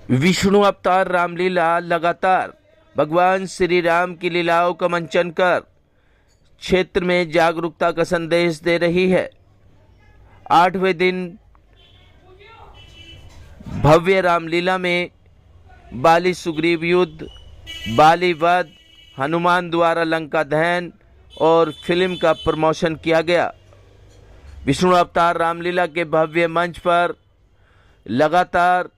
विष्णु अवतार रामलीला लगातार भगवान श्री राम की लीलाओं का मंचन कर क्षेत्र में जागरूकता का संदेश दे रही है। 8वें दिन भव्य रामलीला में बाली सुग्रीव युद्ध, बाली वध, हनुमान द्वारा लंका दहन और फिल्म का प्रमोशन किया गया। विष्णु अवतार रामलीला के भव्य मंच पर लगातार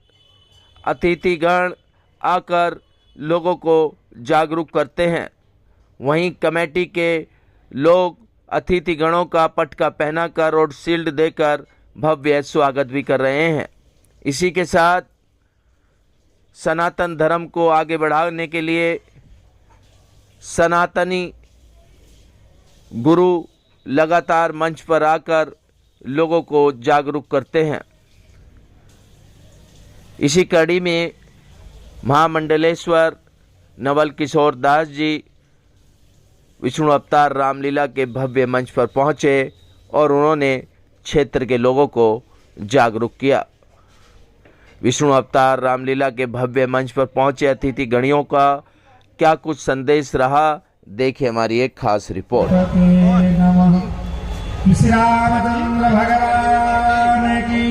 अतिथिगण आकर लोगों को जागरूक करते हैं। वहीं कमेटी के लोग अतिथिगणों का पटका पहनाकर और शील्ड देकर भव्य स्वागत भी कर रहे हैं। इसी के साथ सनातन धर्म को आगे बढ़ाने के लिए सनातनी गुरु लगातार मंच पर आकर लोगों को जागरूक करते हैं। इसी कड़ी में महामंडलेश्वर नवल किशोर दास जी विष्णु अवतार रामलीला के भव्य मंच पर पहुंचे और उन्होंने क्षेत्र के लोगों को जागरूक किया। विष्णु अवतार रामलीला के भव्य मंच पर पहुंचे अतिथि गणियों का क्या कुछ संदेश रहा, देखिए हमारी एक खास रिपोर्ट। श्री रामचंद्र भगवान की,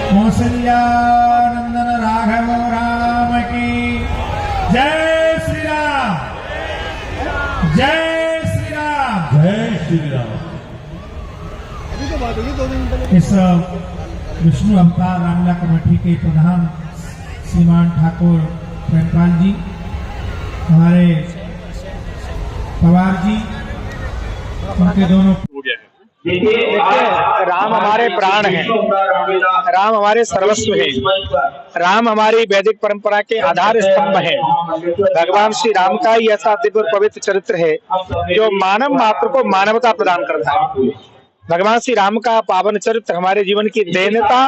कौशल्यानंदन राघव राम की जय श्री राम, जय श्री राम, जय श्री राम। इस विष्णु अवतार रामलीला कमेटी के प्रधान श्रीमान ठाकुर प्रेमपाल जी, हमारे पवार जी, उनके दोनों देखिए, राम हमारे प्राण हैं, राम हमारे सर्वस्व हैं, राम हमारी वैदिक परंपरा के आधार स्तंभ हैं। भगवान श्री राम का ही ऐसा दिव्य और पवित्र चरित्र है जो मानव मात्र को मानवता प्रदान करता है। भगवान श्री राम का पावन चरित्र हमारे जीवन की दैन्यता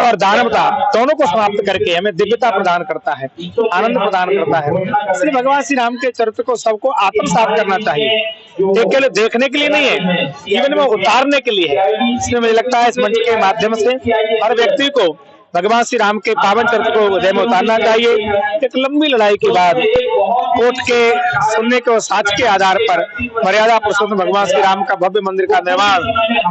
और दानवता दोनों को समाप्त करके हमें दिव्यता प्रदान करता है, आनंद प्रदान करता है। इसलिए भगवान श्री राम के चरित्र को सबको आत्मसात करना चाहिए। केवल देखने के लिए नहीं है, जीवन में उतारने के लिए है। इसलिए मुझे लगता है इस मंच के माध्यम से हर व्यक्ति को भगवान श्री राम के पावन चरित्र को हृदय में उतारना चाहिए। एक लंबी लड़ाई के बाद कोर्ट के सुनने के और साक्ष्य के आधार पर मर्यादा पुरुषोत्तम भगवान श्री राम का भव्य मंदिर का निर्माण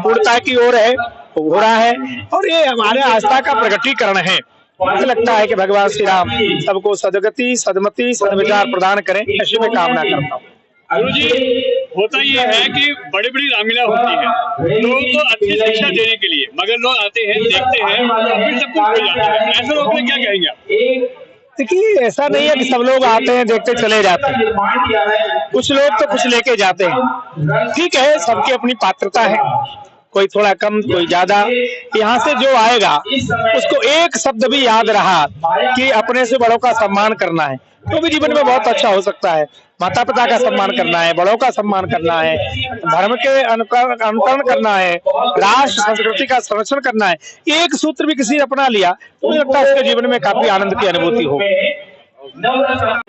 पूर्णता की ओर है, हो रहा है और ये हमारे आस्था का प्रकटीकरण है। मुझे लगता है कि भगवान श्री राम सबको सदगति, सदमति, सदविचार प्रदान करें, ऐसी मैं कामना करता हूँ। गुरु जी, होता ये है कि बड़ी बड़ी रामलीला होती है लोगों को अच्छी शिक्षा देने के लिए, मगर लोग आते हैं, देखते हैं और फिर सब कुछ हो जाता है। ऐसे लोगों में क्या कहेंगे आप? देखिए, ऐसा नहीं है कि सब लोग आते हैं, देखते चले जाते हैं। कुछ लोग तो कुछ लेके जाते हैं। ठीक है, सबकी अपनी पात्रता है, कोई थोड़ा कम, कोई ज्यादा। यहाँ से जो आएगा उसको एक शब्द भी याद रहा कि अपने से बड़ों का सम्मान करना है, तो भी जीवन में बहुत अच्छा हो सकता है। माता पिता का सम्मान करना है, बड़ों का सम्मान करना है, धर्म के अनुकरण करना है, राष्ट्र संस्कृति का संरक्षण करना है। एक सूत्र भी किसी ने अपना लिया तो मुझे लगता है उसके जीवन में काफी आनंद की अनुभूति हो।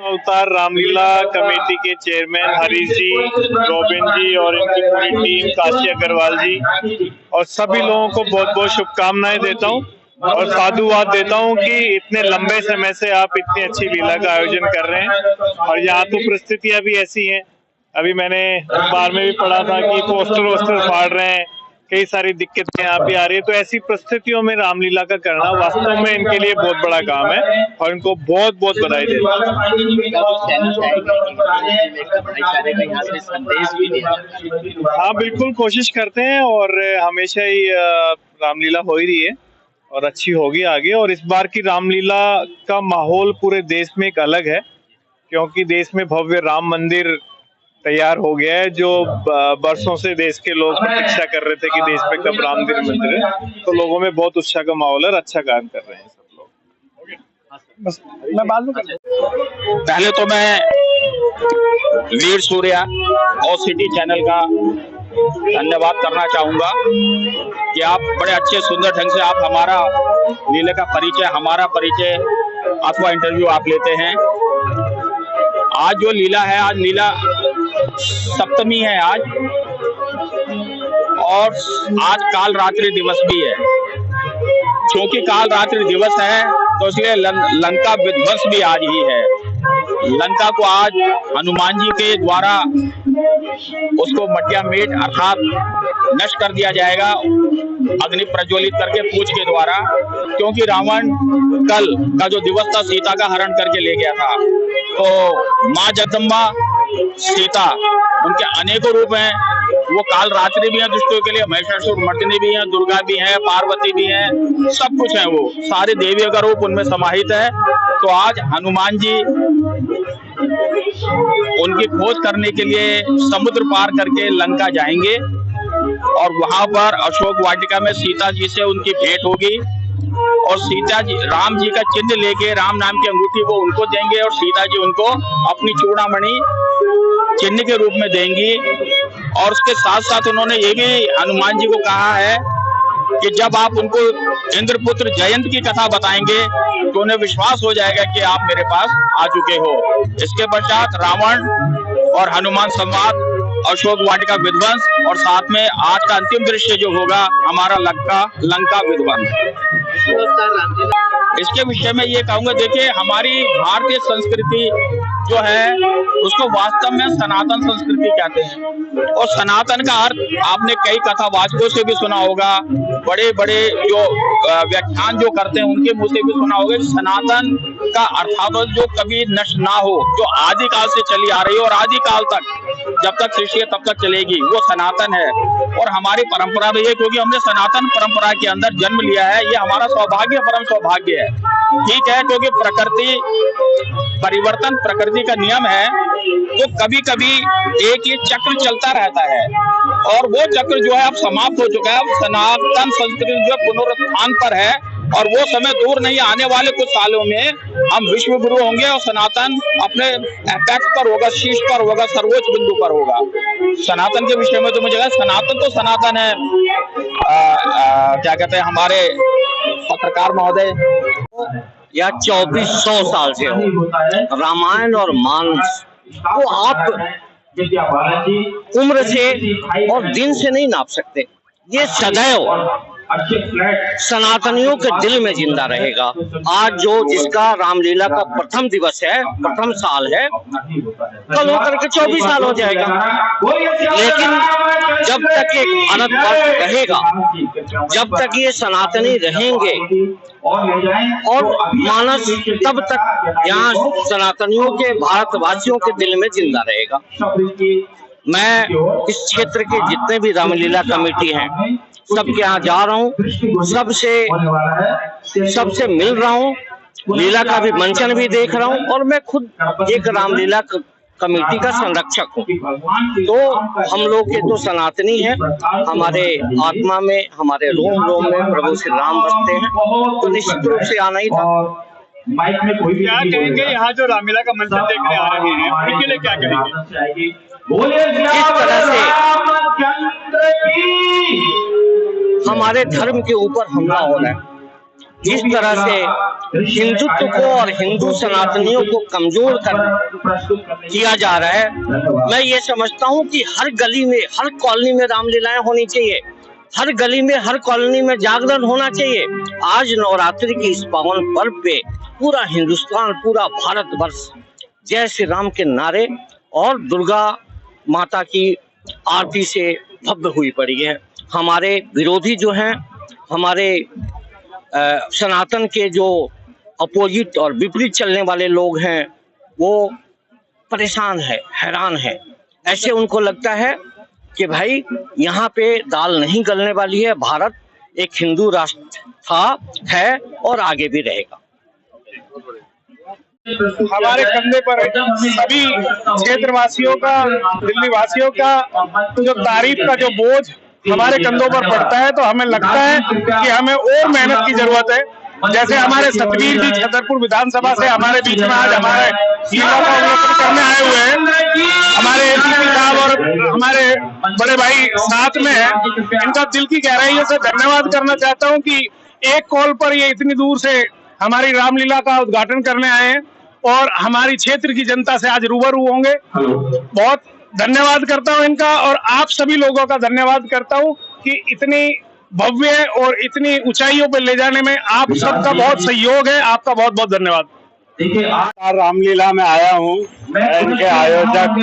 अवतार रामलीला कमेटी के चेयरमैन हरीश जी, रोबिन जी और इनकी पूरी टीम, काशी अग्रवाल जी और सभी लोगों को बहुत बहुत शुभकामनाएं देता हूं और साधुवाद देता हूं कि इतने लंबे समय से आप इतनी अच्छी लीला का आयोजन कर रहे हैं। और यहाँ तो परिस्थितियां भी ऐसी हैं, अभी मैंने अखबार में भी पढ़ा था कि पोस्टर वोस्टर फाड़ रहे हैं, कई सारी दिक्कतें यहाँ भी आ रही है। तो ऐसी परिस्थितियों में रामलीला का करना वास्तव में इनके लिए बहुत बड़ा काम है और इनको बहुत बहुत बधाई देता हूँ। हाँ, बिल्कुल कोशिश करते हैं और हमेशा ही रामलीला हो ही रही है और अच्छी होगी आगे। और इस बार की रामलीला का माहौल पूरे देश में एक अलग है, क्योंकि देश में भव्य राम मंदिर तैयार हो गया है, जो बरसों से देश के लोग प्रतीक्षा कर रहे थे कि देश में कब राम मंदिर है। तो लोगों में बहुत उत्साह का माहौल है, अच्छा काम कर रहे हैं सब लोग। बस मैं बात में पहले तो मैं वीर सूर्या और सिटी चैनल का धन्यवाद करना चाहूंगा कि आप बड़े अच्छे सुंदर ढंग से आप हमारा लीला का परिचय, हमारा परिचय अथवा इंटरव्यू आप लेते हैं। आज जो लीला है, आज लीला सप्तमी है आज, और आज काल रात्रि दिवस भी है। क्योंकि काल रात्रि दिवस है तो इसलिए लंका विध्वंस भी आज ही है। लंका को आज हनुमान जी के द्वारा उसको मटिया मेट अर्थात नष्ट कर दिया जाएगा, अग्नि प्रज्वलित करके पूछ के द्वारा, क्योंकि रावण कल का जो दिवस था सीता का हरण करके ले गया था। तो माँ जगदम्बा सीता, उनके अनेकों रूप हैं, वो काल रात्रि भी है दुष्टों के लिए, महिषासुर मर्दिनी भी है, दुर्गा भी है, पार्वती भी है, सब कुछ है, वो सारे देवियों का रूप उनमें समाहित है। तो आज हनुमान जी उनकी खोज करने के लिए समुद्र पार करके लंका जाएंगे और वहां पर अशोक वाटिका में सीता जी से उनकी भेंट होगी और सीता जी राम जी का चिन्ह लेके राम नाम की अंगूठी वो उनको देंगे और सीता जी उनको अपनी चूड़ामणि चिन्ह के रूप में देंगी। और उसके साथ साथ उन्होंने ये भी हनुमान जी को कहा है कि जब आप उनको इंद्रपुत्र जयंत की कथा बताएंगे तो उन्हें विश्वास हो जाएगा कि आप मेरे पास आ चुके हो। इसके पश्चात रावण और हनुमान संवाद, अशोक वाटिका विध्वंस और साथ में आज का अंतिम दृश्य जो होगा हमारा लंका विध्वंस। इसके विषय में ये कहूंगा, देखिए हमारी भारतीय संस्कृति जो है उसको वास्तव में सनातन संस्कृति कहते हैं और सनातन का अर्थ आपने कई कथावाचकों से भी सुना होगा, बड़े बड़े जो व्याख्यान जो करते हैं उनके मुंह से भी सुना होगा। सनातन का अर्थात जो कभी नष्ट ना हो, जो आदिकाल से चली आ रही है और आदिकाल तक जब तक सृष्टि है तब तक चलेगी, वो सनातन है। और हमारी परंपरा भी है, क्योंकि हमने सनातन परंपरा के अंदर जन्म लिया है, ये हमारा सौभाग्य, परम सौभाग्य है। ठीक है, क्योंकि प्रकृति परिवर्तन प्रकृति का नियम है, तो कभी कभी एक ये चक्र चलता रहता है और वो चक्र जो है अब समाप्त हो चुका है। अब सनातन संस्कृति जो पुनरुत्थान पर है और वो समय दूर नहीं, आने वाले कुछ सालों में हम विश्व गुरु होंगे और सनातन अपने एपेक्स पर होगा, शीर्ष पर होगा, सर्वोच्च बिंदु पर होगा। सनातन के विषय में तो मुझे सनातन तो सनातन है। क्या कहते हैं हमारे पत्रकार महोदय, या 2400 साल से हो, रामायण और मानस को आप उम्र से और दिन से नहीं नाप सकते। ये सदैव सनातनियों के दिल में जिंदा रहेगा। आज जो जिसका रामलीला का प्रथम दिवस है, प्रथम साल है, कल होकर के 24 साल हो जाएगा। लेकिन जब तक ये भारत वर्ष रहेगा, जब तक ये सनातनी रहेंगे और मानस तब तक यहाँ सनातनियों के, भारतवासियों के दिल में जिंदा रहेगा। मैं इस क्षेत्र के जितने भी रामलीला कमेटी हैं सबके यहाँ जा रहा हूँ, सबसे मिल रहा हूँ, लीला का भी मंचन भी देख रहा हूँ और मैं खुद एक रामलीला कमेटी का संरक्षक हूँ। तो हम लोग के तो सनातनी है, हमारे आत्मा में, हमारे रोम रोम में प्रभु श्री राम बसते हैं, तो निश्चित रूप से आना ही था। क्या कहेंगे यहाँ जो रामलीला का मंचन देखने आ रहे हैं, उनके लिए क्या कहेंगे? जिस तरह से हमारे धर्म के ऊपर हमला हो रहा है, जिस तरह से हिंदुत्व को और हिंदू सनातनियों को कमजोर किया जा रहा है, मैं ये समझता हूँ कि हर गली में, हर कॉलोनी में रामलीलाएं होनी चाहिए, हर गली में, हर कॉलोनी में जागरण होना चाहिए। आज नवरात्रि की इस पावन पर्व पे पूरा हिंदुस्तान, पूरा भारतवर्ष जय श्री राम के नारे और दुर्गा माता की आरती से भव्य हुई पड़ी है। हमारे विरोधी जो हैं, हमारे सनातन के जो अपोजिट और विपरीत चलने वाले लोग हैं, वो परेशान है, हैरान है। ऐसे उनको लगता है कि भाई यहाँ पे दाल नहीं गलने वाली है, भारत एक हिंदू राष्ट्र था, है और आगे भी रहेगा। हमारे कंधे पर सभी क्षेत्रवासियों का, दिल्ली वासियों का जो तारीफ का जो बोझ हमारे कंधों पर पड़ता है, तो हमें लगता है कि हमें और मेहनत की जरूरत है। जैसे हमारे सतवीर जी छतरपुर विधानसभा से हमारे बीच में आज हमारे सीमा का अवलोकन करने आए हुए हैं, हमारे एसीपी साहब और हमारे बड़े भाई साथ में है, इनका दिल की गहराइयों से धन्यवाद करना चाहता हूँ कि एक कॉल पर ये इतनी दूर से हमारी रामलीला का उद्घाटन करने आए हैं और हमारी क्षेत्र की जनता से आज रूबरू होंगे। बहुत धन्यवाद करता हूं इनका और आप सभी लोगों का धन्यवाद करता हूं कि इतनी भव्य और इतनी ऊंचाइयों पर ले जाने में आप सबका बहुत सहयोग है। आपका बहुत बहुत धन्यवाद। रामलीला में आया हूँ। इनके आयोजक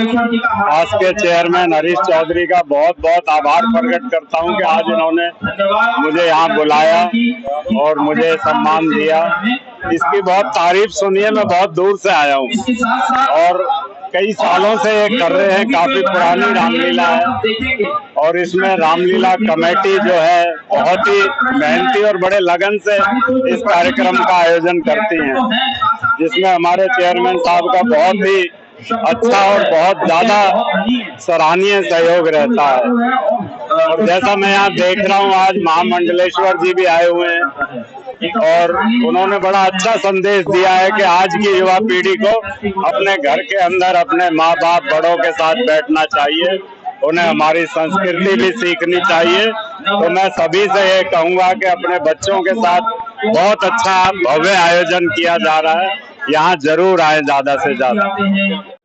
खास के चेयरमैन हरीश चौधरी का बहुत बहुत आभार प्रकट करता हूँ कि आज इन्होंने मुझे यहाँ बुलाया और मुझे सम्मान दिया। इसकी बहुत तारीफ सुनी है। मैं बहुत दूर से आया हूँ और कई सालों से ये कर रहे हैं। काफी पुरानी रामलीला है और इसमें रामलीला कमेटी जो है बहुत ही मेहनती और बड़े लगन से इस कार्यक्रम का आयोजन करती है, जिसमें हमारे चेयरमैन साहब का बहुत ही अच्छा और बहुत ज्यादा सराहनीय सहयोग रहता है। और जैसा मैं यहाँ देख रहा हूँ, आज महामंडलेश्वर जी भी आए हुए हैं और उन्होंने बड़ा अच्छा संदेश दिया है कि आज की युवा पीढ़ी को अपने घर के अंदर अपने माँ बाप बड़ों के साथ बैठना चाहिए, उन्हें हमारी संस्कृति भी सीखनी चाहिए। तो मैं सभी से ये कहूँगा कि अपने बच्चों के साथ बहुत अच्छा भव्य आयोजन किया जा रहा है, यहाँ जरूर आए ज्यादा से ज्यादा।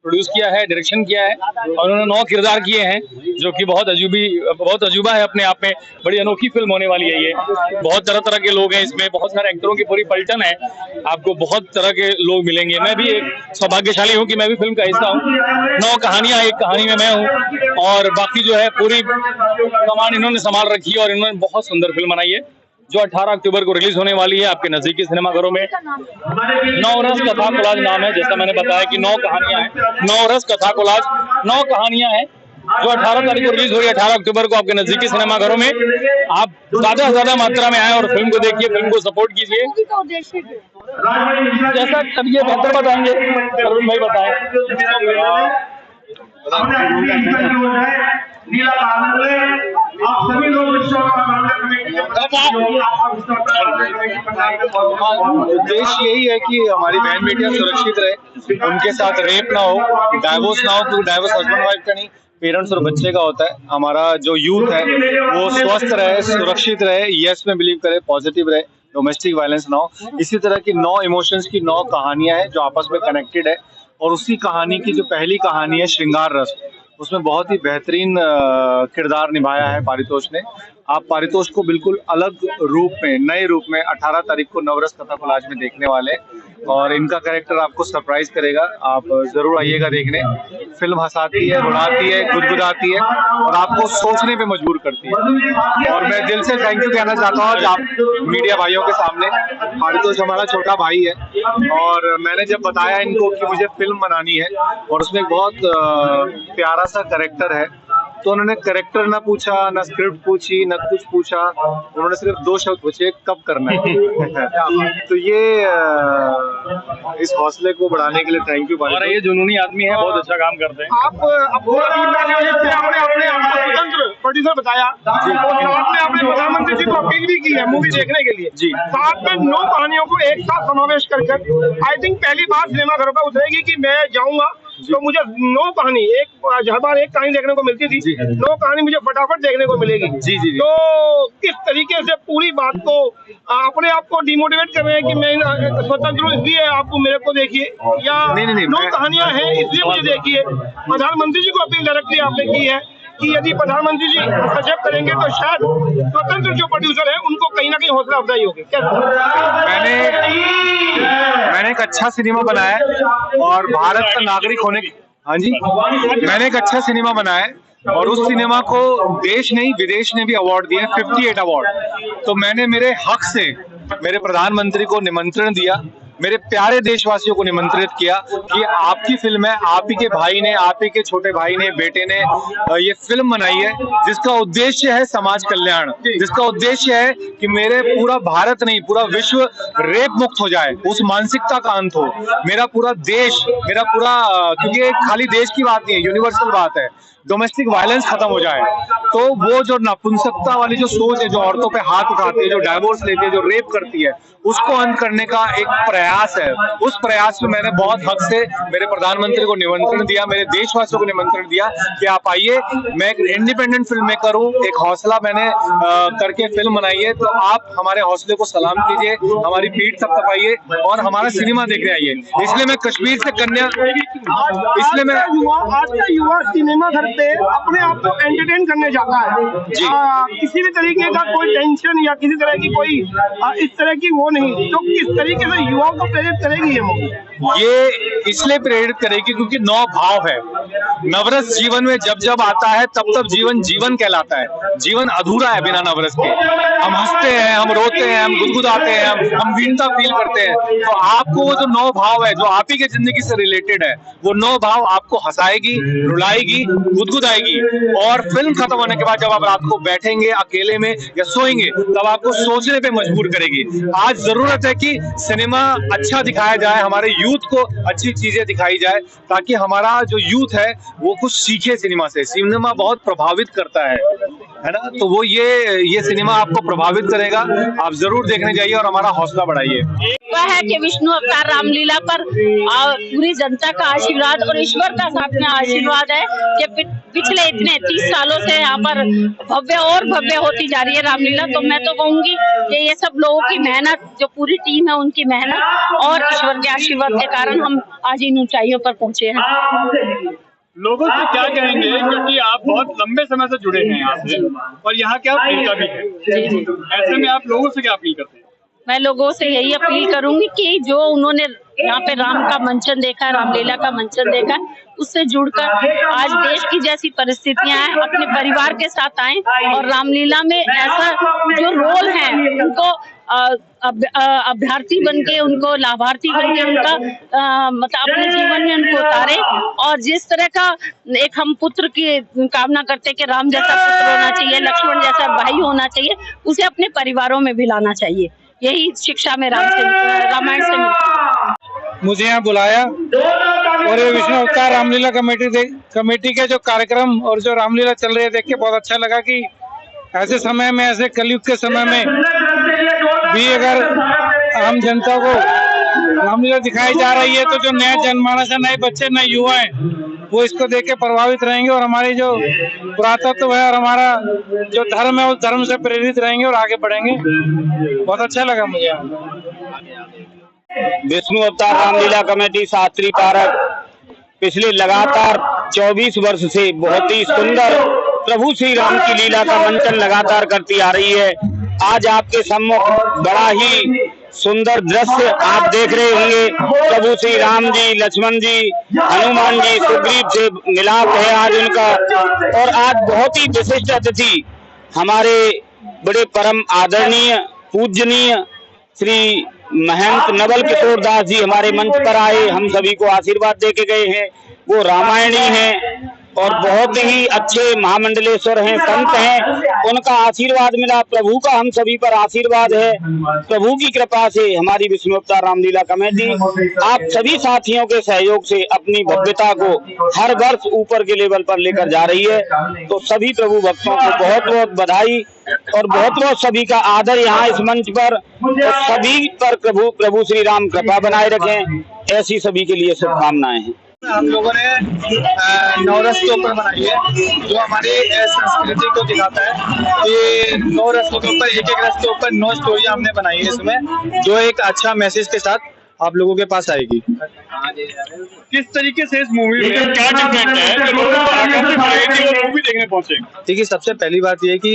प्रोड्यूस किया है, डायरेक्शन किया है और उन्होंने 9 किरदार किए हैं, जो कि बहुत अजूबा है अपने आप में। बड़ी अनोखी फिल्म होने वाली है ये। बहुत तरह तरह के लोग हैं इसमें, बहुत सारे एक्टरों की पूरी पलटन है। आपको बहुत तरह के लोग मिलेंगे। मैं भी एक सौभाग्यशाली हूँ कि मैं भी फिल्म का हिस्सा हूँ। 9 कहानियां, एक कहानी में मैं हूँ और बाकी जो है पूरी कमान इन्होंने संभाल रखी है और इन्होंने बहुत सुंदर फिल्म बनाई है, जो 18 अक्टूबर को रिलीज होने वाली है आपके नजदीकी सिनेमाघरों में। 9 रस कथा कोलाज नाम है। जैसा मैंने बताया कि 9 कहानियां हैं, 9 रस कथा कोलाज 9 कहानियां हैं, जो 18 तारीख को रिलीज हो रही है, 18 अक्टूबर को आपके नजदीकी सिनेमाघरों में। आप ज्यादा से ज्यादा मात्रा में आए और फिल्म को देखिए, फिल्म को सपोर्ट कीजिए। जैसा तब ये बेहतर बताएंगे, अरुण भाई बताएं। उद्देश्य यही है कि हमारी बहन बेटियां सुरक्षित रहे, उनके साथ रेप ना हो, डाइवोर्स ना हो, क्योंकि डाइवोर्स हस्बैंड वाइफ का नहीं, पेरेंट्स और बच्चे का होता है। हमारा जो यूथ है वो स्वस्थ रहे, सुरक्षित रहे, यस में बिलीव करे, पॉजिटिव रहे, डोमेस्टिक वायलेंस ना हो। इसी तरह की 9 इमोशंस की 9 कहानियां हैं जो आपस में कनेक्टेड है। और उसी कहानी की जो पहली कहानी है श्रृंगार रस, उसमें बहुत ही बेहतरीन किरदार निभाया है पारितोष ने। आप पारितोष को बिल्कुल अलग रूप में, नए रूप में 18 तारीख को नवरस कथा कोलाज में देखने वाले हैं और इनका कैरेक्टर आपको सरप्राइज करेगा। आप जरूर आइएगा देखने। फिल्म हंसाती है, रुलाती है, गुदगुदाती है और आपको सोचने पे मजबूर करती है। और मैं दिल से थैंक यू कहना चाहता हूँ आप मीडिया भाइयों के सामने। पारितोष हमारा छोटा भाई है और मैंने जब बताया इनको कि मुझे फिल्म बनानी है और उसमें एक बहुत प्यारा सा कैरेक्टर है, तो उन्होंने कैरेक्टर ना पूछा, ना स्क्रिप्ट पूछी, ना कुछ पूछा, उन्होंने सिर्फ 2 शब्द पूछे, कब करना है। तो ये इस हौसले को बढ़ाने के लिए थैंक यू भाई। और ये जुनूनी आदमी है, बहुत अच्छा काम करते हैं। आप स्वतंत्र प्रोड्यूसर बताया, आपने प्रधानमंत्री जी को अपील भी की है मूवी देखने के लिए जी। साथ में 9 कहानियों को एक साथ समावेश कर आई थिंक पहली बार सिनेमाघरों पर उतरेगी कि मैं जाऊंगा तो मुझे 9 कहानी, हर बार एक कहानी देखने को मिलती थी, 9 कहानी मुझे फटाफट देखने को मिलेगी। जी जी। तो किस तरीके से पूरी बात को अपने आप को डिमोटिवेट कर रहे हैं कि मैं स्वतंत्र हूँ इसलिए आपको मेरे को देखिए, या 9 कहानियां हैं इसलिए मुझे देखिए। प्रधानमंत्री जी को अपील डायरेक्टली आपने की है कि यदि प्रधानमंत्री जी हस्तक्षेप करेंगे तो शायद स्वतंत्र जो प्रोड्यूसर है उनको कहीं ना कहीं हौसला अफजाई होगी। मैंने एक अच्छा सिनेमा बनाया है और भारत का नागरिक होने की, हाँ जी, मैंने एक अच्छा सिनेमा बनाया है और उस सिनेमा को देश नहीं विदेश ने भी अवार्ड दिए, 58 अवार्ड। तो मैंने मेरे हक से मेरे प्रधानमंत्री को निमंत्रण दिया, मेरे प्यारे देशवासियों को निमंत्रित किया कि आपकी फिल्म है, आप ही के भाई ने, आप ही के छोटे भाई ने, बेटे ने ये फिल्म बनाई है जिसका उद्देश्य है समाज कल्याण, जिसका उद्देश्य है कि मेरे पूरा भारत नहीं पूरा विश्व रेप मुक्त हो जाए, उस मानसिकता का अंत हो। मेरा पूरा देश, मेरा पूरा, क्योंकि ये खाली देश की बात नहीं है, यूनिवर्सल बात है, डोमेस्टिक वायलेंस खत्म हो जाए। तो वो जो नपुंसकता वाली जो सोच है, जो औरतों पे हाथ उठाती है, जो डाइवोर्स लेती है, जो रेप करती है, उसको अंत करने का एक प्रयास प्रयास है, उस प्रयास में मैंने बहुत हक से मेरे प्रधानमंत्री को निमंत्रण दिया, मेरे देशवासियों को निमंत्रण दिया कि आप आइए, मैं एक इंडिपेंडेंट फिल्म मेकर हूँ, एक हौसला मैंने करके फिल्म बनाई है, तो आप हमारे हौसले को सलाम कीजिए, हमारी पीठ थपथपाइए और हमारा सिनेमा देखने आइए। इसलिए मैं कश्मीर से कन्या, इसलिए मैं आज का युवा सिनेमा घर पे अपने आप को एंटरटेन करने जाता है, किसी भी तरीके का कोई टेंशन या किसी तरह की कोई इस तरह की वो नहीं, तो किस तरीके से युवाओं को प्रेरित करेगी ये मूवी? ये इसलिए प्रेरित करेगी क्योंकि 9 भाव है। नवरस जीवन में जब जब आता है तब तब जीवन जीवन कहलाता है, जीवन अधूरा है बिना नवरस के। हम हंसते हैं, हम रोते हैं, हम गुदगुदाते हैं, हम वीरता फील करते हैं, तो आपको वो जो 9 भाव है जो आप ही के जिंदगी से रिलेटेड है, वो 9 भाव आपको हंसाएगी, रुलाएगी, गुदगुदाएगी और फिल्म खत्म होने के बाद जब आप रात को बैठेंगे अकेले में या सोएंगे तब आपको सोचने पे मजबूर करेगी। आज जरूरत है कि सिनेमा अच्छा दिखाया जाए, हमारे यूथ को अच्छी चीजें दिखाई जाए ताकि हमारा जो यूथ है वो कुछ सीखे सिनेमा से। सिनेमा बहुत प्रभावित करता है ना, तो वो ये सिनेमा आपको प्रभावित करेगा, आप जरूर देखने जाइए और हमारा हौसला बढ़ाइए। वह है कि विष्णु अवतार रामलीला पर पूरी जनता का आशीर्वाद और ईश्वर का साथ में आशीर्वाद है कि पिछले इतने 30 सालों से यहाँ पर भव्य और भव्य होती जा रही है रामलीला। तो मैं तो कहूंगी कि ये सब लोगों की मेहनत, जो पूरी टीम है उनकी मेहनत और ईश्वर के आशीर्वाद के कारण हम आज इन ऊंचाइयों पर पहुंचे हैं। लोगों से क्या कहेंगे, क्योंकि आप बहुत लंबे समय से जुड़े हैं यहाँ से और यहाँ क्या भूमिका भी है, ऐसे में आप लोगों से क्या अपील करते हैं? मैं लोगों से यही अपील करूंगी कि जो उन्होंने यहाँ पे राम का मंचन देखा है, रामलीला का मंचन देखा है, उससे जुड़कर आज देश की जैसी परिस्थितियां हैं अपने परिवार के साथ आए और रामलीला में ऐसा जो रोल है उनको अभ्यर्थी बनके, उनको लाभार्थी बनके उनका मतलब अपने जीवन में उनको उतारे और जिस तरह का एक हम पुत्र की कामना करते कि राम जैसा पुत्र होना चाहिए, लक्ष्मण जैसा भाई होना चाहिए, उसे अपने परिवारों में भी लाना चाहिए। यही शिक्षा में रामायण से मिलती है। मुझे यहाँ बुलाया और ये विष्णु अवतार रामलीला कमेटी के जो कार्यक्रम और जो रामलीला चल रही है देख के बहुत अच्छा लगा कि ऐसे समय में, ऐसे कलयुग के समय में भी अगर आम जनता को रामलीला दिखाई जा रही है तो जो नया जनमानस है, नए बच्चे, नए युवा हैं, वो इसको देख के प्रभावित रहेंगे और हमारी जो पुरातत्व है और हमारा जो धर्म है उस धर्म से प्रेरित रहेंगे और आगे बढ़ेंगे। बहुत अच्छा लगा मुझे। विष्णु अवतार रामलीला कमेटी शास्त्री पार्क पिछले लगातार 24 वर्ष से बहुत ही सुंदर प्रभु श्री राम की लीला का मंचन लगातार करती आ रही है। आज आपके सम्मुख बड़ा ही सुंदर दृश्य आप देख रहे होंगे। प्रभु श्री राम जी, लक्ष्मण जी, हनुमान जी, सुग्रीव से मिलाप है आज उनका। और आज बहुत ही विशिष्ट अतिथि हमारे बड़े परम आदरणीय पूजनीय श्री महंत नवल किशोर दास जी हमारे मंच पर आए, हम सभी को आशीर्वाद दे के गए हैं। वो रामायणी हैं और बहुत ही अच्छे महामंडलेश्वर हैं, संत हैं, उनका आशीर्वाद मिला। प्रभु का हम सभी पर आशीर्वाद है। प्रभु की कृपा से हमारी विष्णु अवतार रामलीला कमेटी आप सभी साथियों के सहयोग से अपनी भव्यता को हर वर्ष ऊपर के लेवल पर लेकर जा रही है। तो सभी प्रभु भक्तों को बहुत बहुत बधाई और बहुत बहुत सभी का आदर यहाँ इस मंच पर। तो सभी पर प्रभु श्री राम कृपा बनाए रखें, ऐसी सभी के लिए शुभकामनाएं हैं। हम लोगों ने नवरस के ऊपर बनाई है जो हमारी संस्कृति को दिखाता है। ये 9 रसों के ऊपर, एक रस के ऊपर 9 स्टोरी हमने बनाई है इसमें, जो एक अच्छा मैसेज के साथ आप लोगों के पास आएगी। किस तरीके से इस मूवी में क्या डिफरेंट है जो मूवी देखने पहुंचे? देखिए, सबसे पहली बात ये कि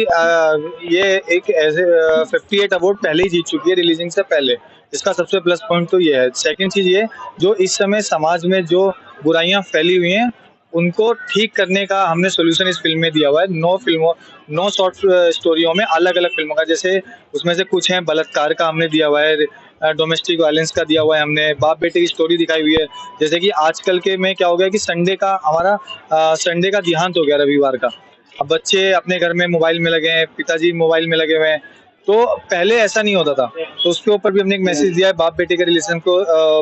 ये एक ऐसे 58 अवार्ड पहले ही जीत चुकी है रिलीजिंग से पहले। इसका सबसे प्लस पॉइंट तो ये है। सेकंड चीज ये, जो इस समय समाज में जो बुराइयां फैली हुई हैं उनको ठीक करने का हमने सॉल्यूशन इस फिल्म में दिया हुआ है। 9 शॉर्ट स्टोरियों में अलग अलग फिल्मों का, जैसे उसमें से कुछ है बलात्कार का हमने दिया हुआ है, डोमेस्टिक वायलेंस का दिया हुआ है, हमने बाप बेटे की स्टोरी दिखाई हुई है। जैसे कि आजकल के में क्या हो गया कि संडे का देहांत हो गया रविवार का। अब बच्चे अपने घर में मोबाइल में लगे हैं, पिताजी मोबाइल में लगे हुए हैं, तो पहले ऐसा नहीं होता था। तो उसके ऊपर भी हमने एक मैसेज दिया है, बाप बेटे के रिलेशन को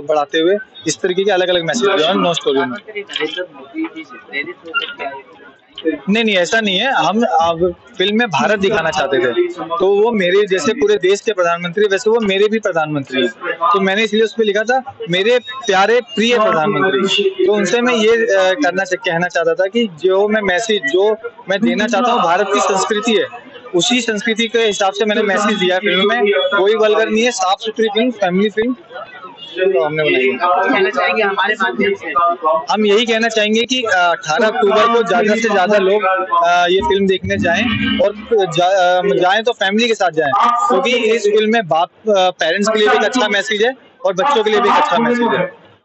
बढ़ाते हुए इस तरीके के अलग अलग मैसेज दिया है 9 स्टोरी में। नहीं ऐसा नहीं है। हम अब फिल्म में भारत दिखाना चाहते थे, तो वो मेरे जैसे पूरे देश के प्रधानमंत्री, वैसे वो मेरे भी प्रधानमंत्री हैं, तो मैंने इसलिए उस पर लिखा था मेरे प्यारे प्रिय प्रधानमंत्री। तो उनसे मैं ये कहना चाहता था कि जो मैं देना चाहता हूँ, भारत की संस्कृति है, उसी संस्कृति के हिसाब से मैंने मैसेज दिया फिल्म में। कोई वल्गर नहीं है, साफ सुथरी फिल्म, फैमिली फिल्म तो हमने बनाई। हम यही कहना चाहेंगे कि 18 अक्टूबर को ज्यादा से ज्यादा लोग ये फिल्म देखने जाएं, और जाएं तो फैमिली के साथ जाएं, क्योंकि इस फिल्म में पेरेंट्स के लिए भी एक अच्छा मैसेज है और बच्चों के लिए भी एक अच्छा मैसेज है।